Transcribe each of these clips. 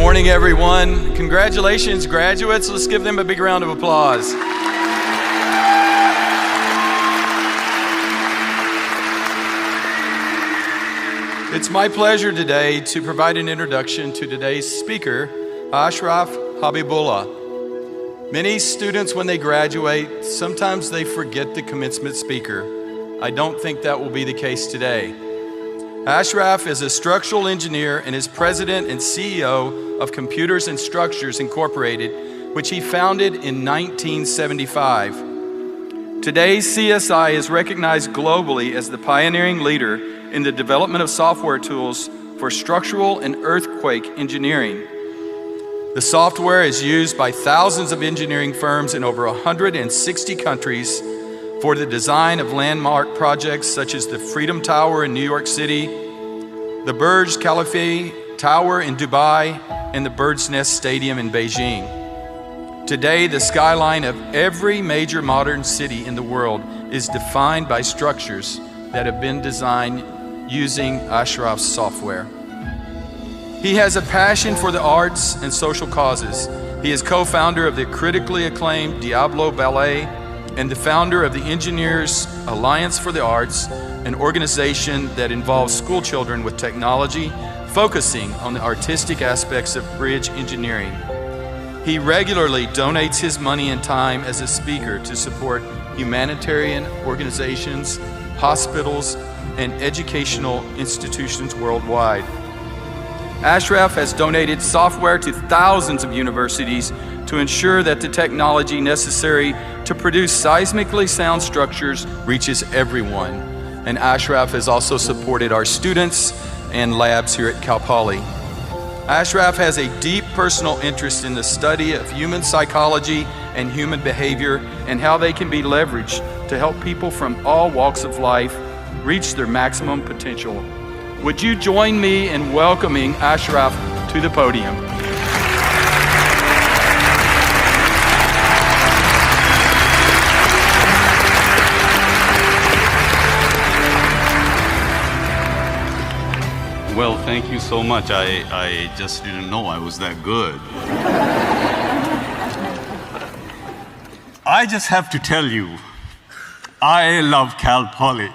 morning, everyone. Congratulations, graduates. Let's give them a big round of applause. It's my pleasure today to provide an introduction to today's speaker, Ashraf Habibullah. Many students, when they graduate, sometimes they forget the commencement speaker. I don't think that will be the case today. Ashraf is a structural engineer and is president and CEO of Computers and Structures Incorporated, which he founded in 1975. Today, CSI is recognized globally as the pioneering leader in the development of software tools for structural and earthquake engineering. The software is used by thousands of engineering firms in over 160 countries for the design of landmark projects such as the Freedom Tower in New York City, the Burj Khalifa Tower in Dubai, and the Bird's Nest Stadium in Beijing. Today, the skyline of every major modern city in the world is defined by structures that have been designed using Ashraf's software. He has a passion for the arts and social causes. He is co-founder of the critically acclaimed Diablo Ballet and the founder of the Engineers Alliance for the Arts, an organization that involves school children with technology, focusing on the artistic aspects of bridge engineering. He regularly donates his money and time as a speaker to support humanitarian organizations, hospitals, and educational institutions worldwide. Ashraf has donated software to thousands of universities to ensure that the technology necessary to produce seismically sound structures reaches everyone. And Ashraf has also supported our students and labs here at Cal Poly. Ashraf has a deep personal interest in the study of human psychology and human behavior and how they can be leveraged to help people from all walks of life reach their maximum potential. Would you join me in welcoming Ashraf to the podium? Well, thank you so much. I just didn't know I was that good. I just have to tell you, I love Cal Poly.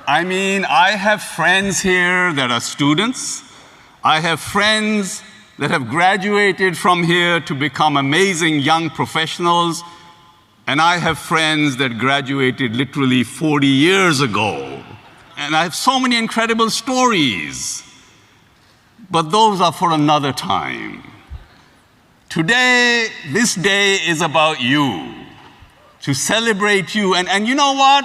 I mean, I have friends here that are students. I have friends that have graduated from here to become amazing young professionals. And I have friends that graduated literally 40 years ago. And I have so many incredible stories. But those are for another time. Today, this day is about you, to celebrate you. And you know what?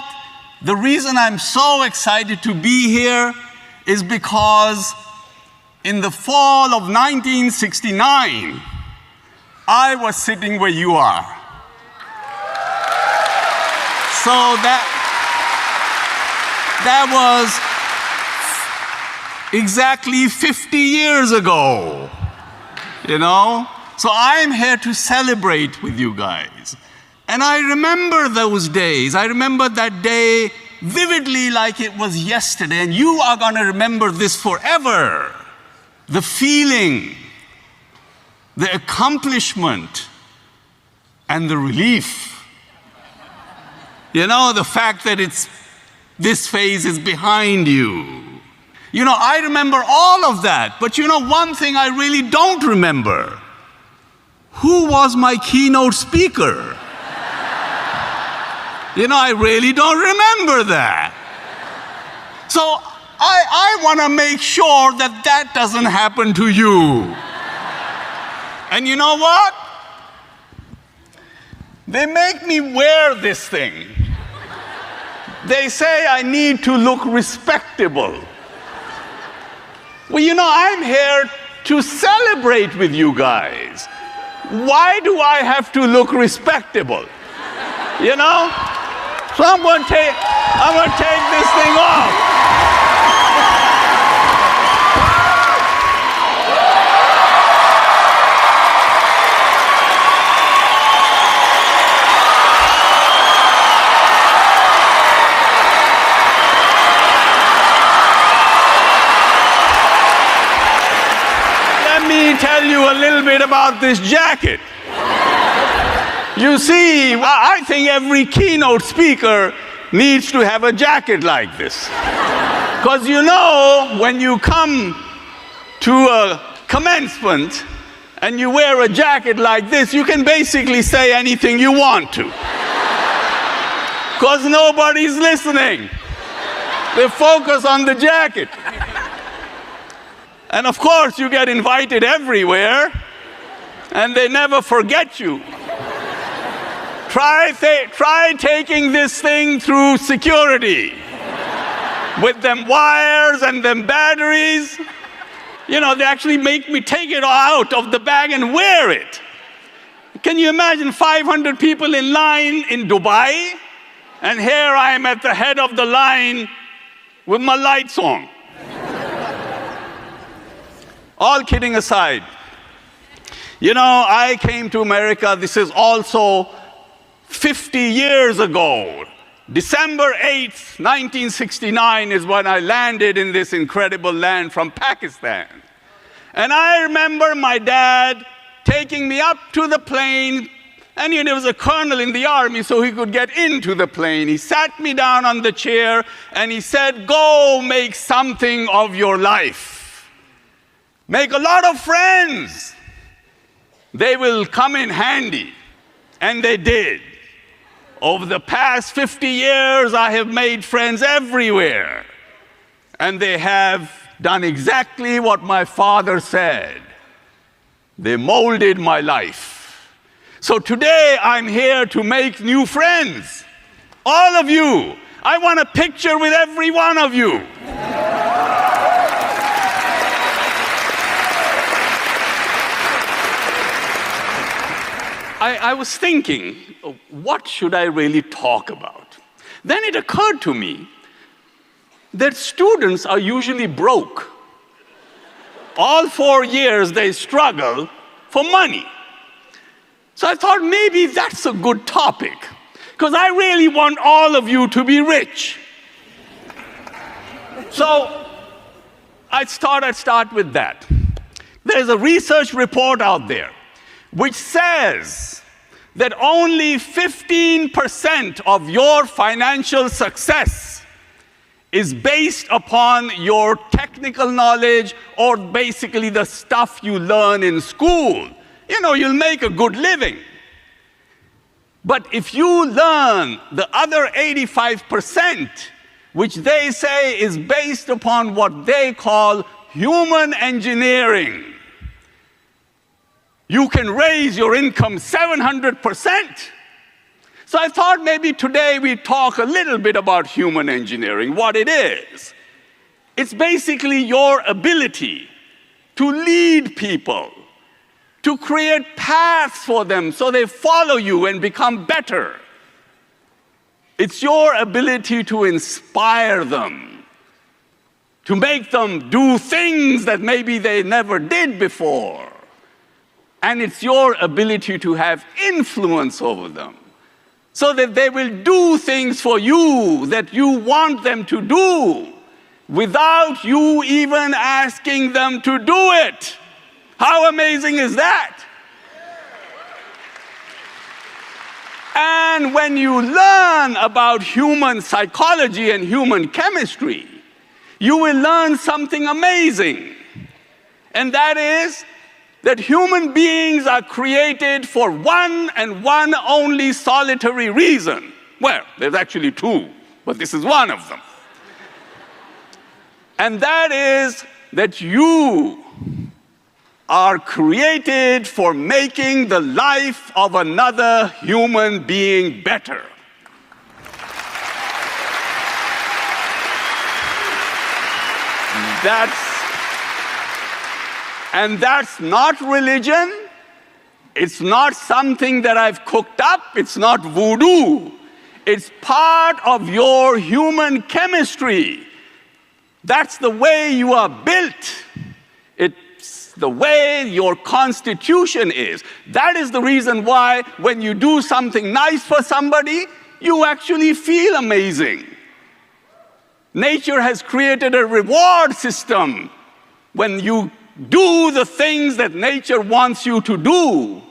The reason I'm so excited to be here is because in the fall of 1969, I was sitting where you are. So that was exactly 50 years ago, you know? So I'm here to celebrate with you guys. And I remember those days. I remember that day vividly like it was yesterday, and you are going to remember this forever. The feeling, the accomplishment, and the relief. You know, the fact that this phase is behind you. You know, I remember all of that, but you know one thing I really don't remember. Who was my keynote speaker? You know, I really don't remember that. So I want to make sure that that doesn't happen to you. And you know what? They make me wear this thing. They say I need to look respectable. Well, you know, I'm here to celebrate with you guys. Why do I have to look respectable? You know? So I'm going to take this thing off. tell you a little bit about this jacket. You see, I think every keynote speaker needs to have a jacket like this. Because you know, when you come to a commencement and you wear a jacket like this, you can basically say anything you want to. Because nobody's listening. They focus on the jacket. And of course, you get invited everywhere, and they never forget you. Try taking this thing through security with them wires and them batteries. You know, they actually make me take it out of the bag and wear it. Can you imagine 500 people in line in Dubai? And here I am at the head of the line with my lights on. All kidding aside, you know, I came to America, this is also 50 years ago. December 8th, 1969 is when I landed in this incredible land from Pakistan. And I remember my dad taking me up to the plane, and there was a colonel in the army, so he could get into the plane. He sat me down on the chair, and he said, "Go make something of your life. Make a lot of friends. They will come in handy." And they did. Over the past 50 years, I have made friends everywhere. And they have done exactly what my father said. They molded my life. So today, I'm here to make new friends. All of you. I want a picture with every one of you. I was thinking, what should I really talk about? Then it occurred to me that students are usually broke. All 4 years they struggle for money. So I thought maybe that's a good topic, because I really want all of you to be rich. So I thought I'd start with that. There's a research report out there which says that only 15% of your financial success is based upon your technical knowledge or basically the stuff you learn in school. You know, you'll make a good living. But if you learn the other 85%, which they say is based upon what they call human engineering, you can raise your income 700%. So I thought maybe today we'd talk a little bit about human engineering, what it is. It's basically your ability to lead people, to create paths for them so they follow you and become better. It's your ability to inspire them, to make them do things that maybe they never did before. And it's your ability to have influence over them so that they will do things for you that you want them to do without you even asking them to do it. How amazing is that? And when you learn about human psychology and human chemistry, you will learn something amazing. And that is that human beings are created for one and one only solitary reason. Well, there's actually two, but this is one of them. And that is that you are created for making the life of another human being better. That's not religion. It's not something that I've cooked up. It's not voodoo. It's part of your human chemistry. That's the way you are built. It's the way your constitution is. That is the reason why when you do something nice for somebody, you actually feel amazing. Nature has created a reward system when you do the things that nature wants you to do,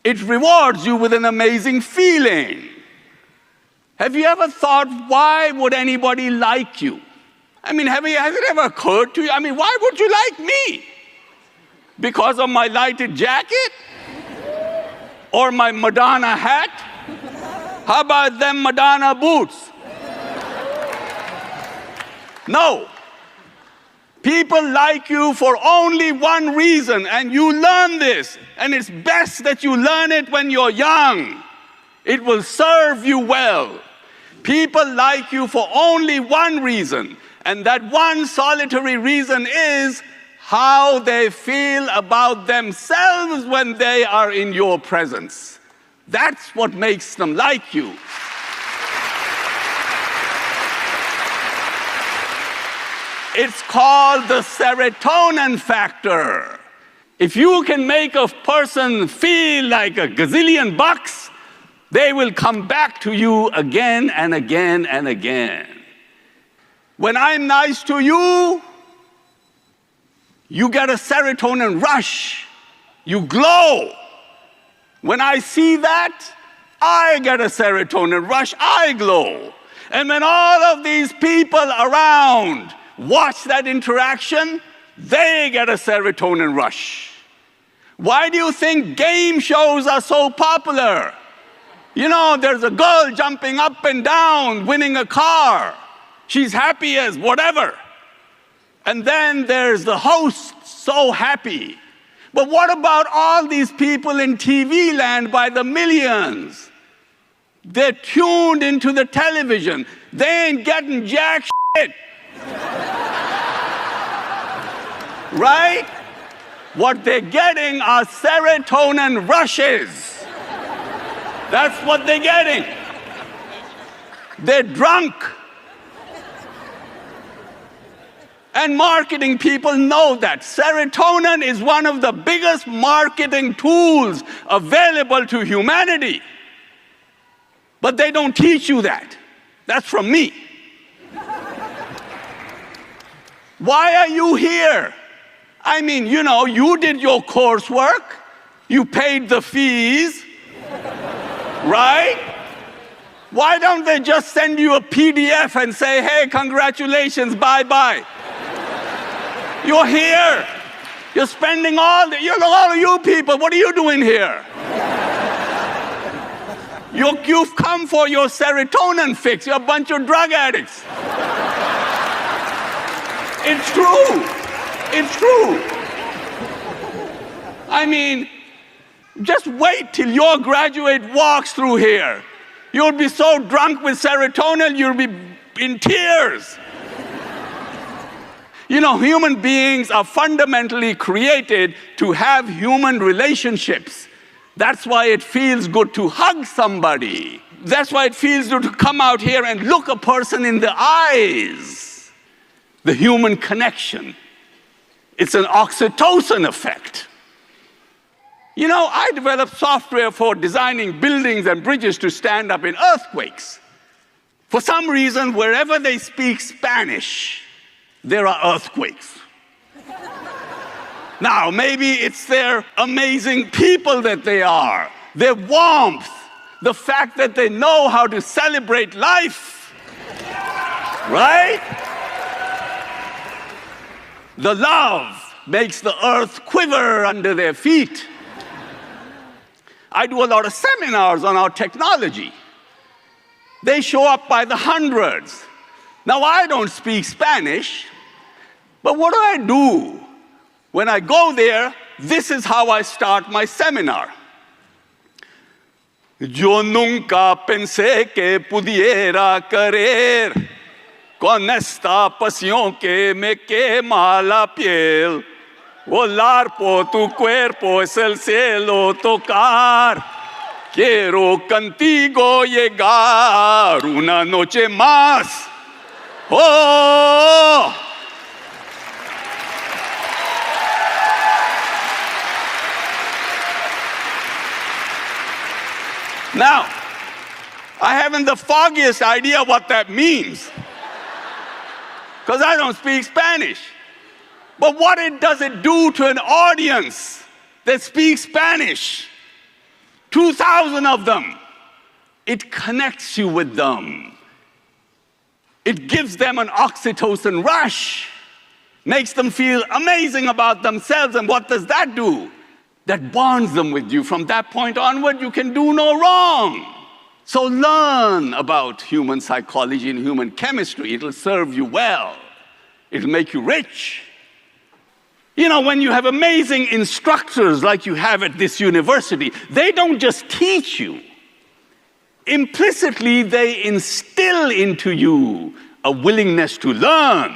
it rewards you with an amazing feeling. Have you ever thought, why would anybody like you? I mean, has it ever occurred to you? I mean, why would you like me? Because of my lighted jacket? Or my Madonna hat? How about them Madonna boots? No. People like you for only one reason, and you learn this, and it's best that you learn it when you're young. It will serve you well. People like you for only one reason, and that one solitary reason is how they feel about themselves when they are in your presence. That's what makes them like you. It's called the serotonin factor. If you can make a person feel like a gazillion bucks, they will come back to you again and again and again. When I'm nice to you, you get a serotonin rush. You glow. When I see that, I get a serotonin rush. I glow. And when all of these people around watch that interaction, they get a serotonin rush. Why do you think game shows are so popular? You know, there's a girl jumping up and down, winning a car. She's happy as whatever. And then there's the host, so happy. But what about all these people in TV land by the millions? They're tuned into the television. They ain't getting jack shit. Right? What they're getting are serotonin rushes. That's what they're getting. They're drunk. And marketing people know that. Serotonin is one of the biggest marketing tools available to humanity. But they don't teach you that. That's from me. Why are you here? I mean, you know, you did your coursework. You paid the fees. Right? Why don't they just send you a PDF and say, hey, congratulations, bye-bye. You're here. You're spending all of you people, what are you doing here? You've come for your serotonin fix. You're a bunch of drug addicts. It's true. It's true. I mean, just wait till your graduate walks through here. You'll be so drunk with serotonin, you'll be in tears. You know, human beings are fundamentally created to have human relationships. That's why it feels good to hug somebody. That's why it feels good to come out here and look a person in the eyes. The human connection. It's an oxytocin effect. You know, I developed software for designing buildings and bridges to stand up in earthquakes. For some reason, wherever they speak Spanish, there are earthquakes. Now, maybe it's their amazing people that they are, their warmth, the fact that they know how to celebrate life, right? The love makes the earth quiver under their feet. I do a lot of seminars on our technology. They show up by the hundreds. Now, I don't speak Spanish, but what do? When I go there, this is how I start my seminar. Yo nunca pensé que pudiera querer con esta pasión que me quema la piel. Volar por tu cuerpo es el cielo tocar. Quiero contigo llegar una noche más. Oh! Now, I haven't the foggiest idea what that means, because I don't speak Spanish. But what does it do to an audience that speaks Spanish? 2,000 of them. It connects you with them. It gives them an oxytocin rush, makes them feel amazing about themselves. And what does that do? That bonds them with you. From that point onward, you can do no wrong. So learn about human psychology and human chemistry. It'll serve you well. It'll make you rich. You know, when you have amazing instructors like you have at this university, they don't just teach you. Implicitly, they instill into you a willingness to learn.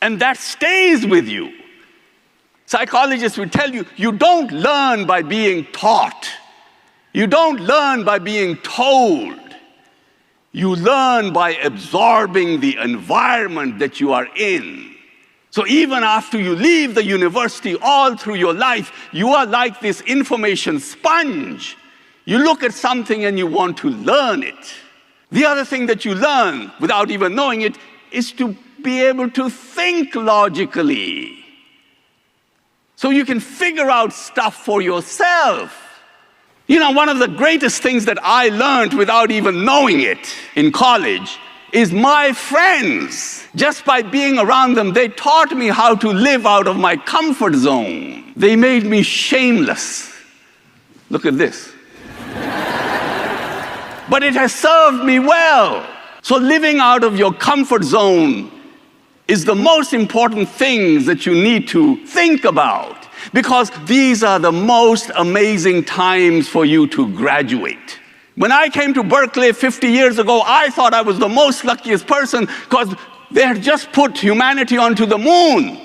And that stays with you. Psychologists will tell you, you don't learn by being taught. You don't learn by being told. You learn by absorbing the environment that you are in. So even after you leave the university, all through your life, you are like this information sponge. You look at something and you want to learn it. The other thing that you learn, without even knowing it, is to be able to think logically. So you can figure out stuff for yourself. You know, one of the greatest things that I learned without even knowing it in college is my friends. Just by being around them, they taught me how to live out of my comfort zone. They made me shameless. Look at this. But it has served me well. So living out of your comfort zone is the most important things that you need to think about, because these are the most amazing times for you to graduate. When I came to Berkeley 50 years ago, I thought I was the most luckiest person because they had just put humanity onto the moon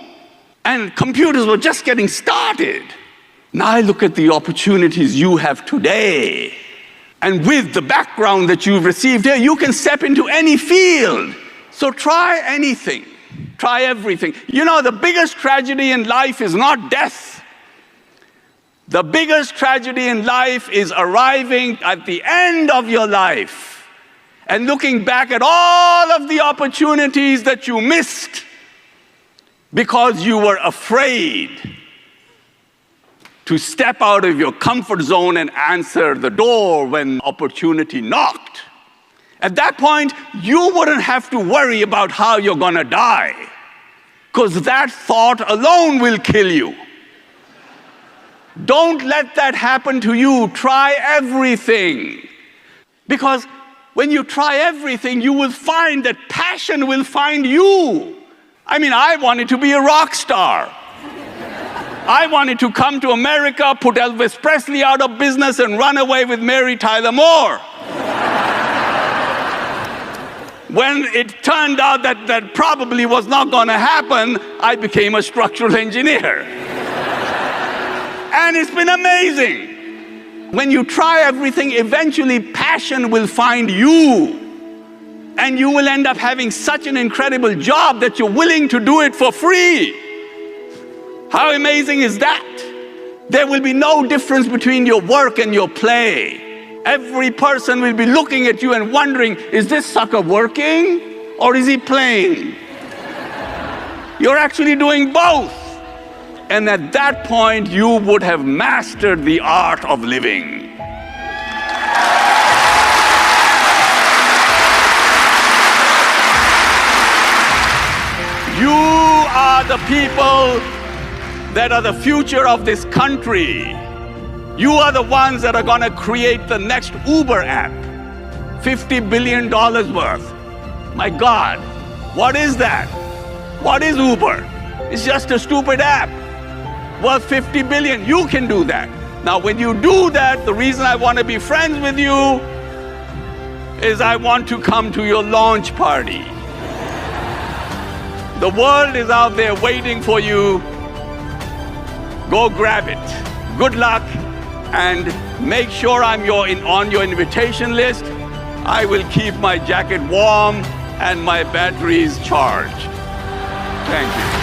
and computers were just getting started. Now I look at the opportunities you have today, and with the background that you've received here, you can step into any field. So try anything. Try everything. You know, the biggest tragedy in life is not death. The biggest tragedy in life is arriving at the end of your life and looking back at all of the opportunities that you missed because you were afraid to step out of your comfort zone and answer the door when opportunity knocked. At that point, you wouldn't have to worry about how you're going to die, because that thought alone will kill you. Don't let that happen to you. Try everything. Because when you try everything, you will find that passion will find you. I mean, I wanted to be a rock star. I wanted to come to America, put Elvis Presley out of business, and run away with Mary Tyler Moore. When it turned out that that probably was not going to happen, I became a structural engineer. And it's been amazing. When you try everything, eventually passion will find you. And you will end up having such an incredible job that you're willing to do it for free. How amazing is that? There will be no difference between your work and your play. Every person will be looking at you and wondering, is this sucker working or is he playing? You're actually doing both. And at that point, you would have mastered the art of living. You are the people that are the future of this country. You are the ones that are going to create the next Uber app, $50 billion worth. My God, what is that? What is Uber? It's just a stupid app worth 50 billion. You can do that. Now, when you do that, the reason I want to be friends with you is I want to come to your launch party. The world is out there waiting for you. Go grab it. Good luck, and make sure I'm on your invitation list. I will keep my jacket warm and my batteries charged. Thank you.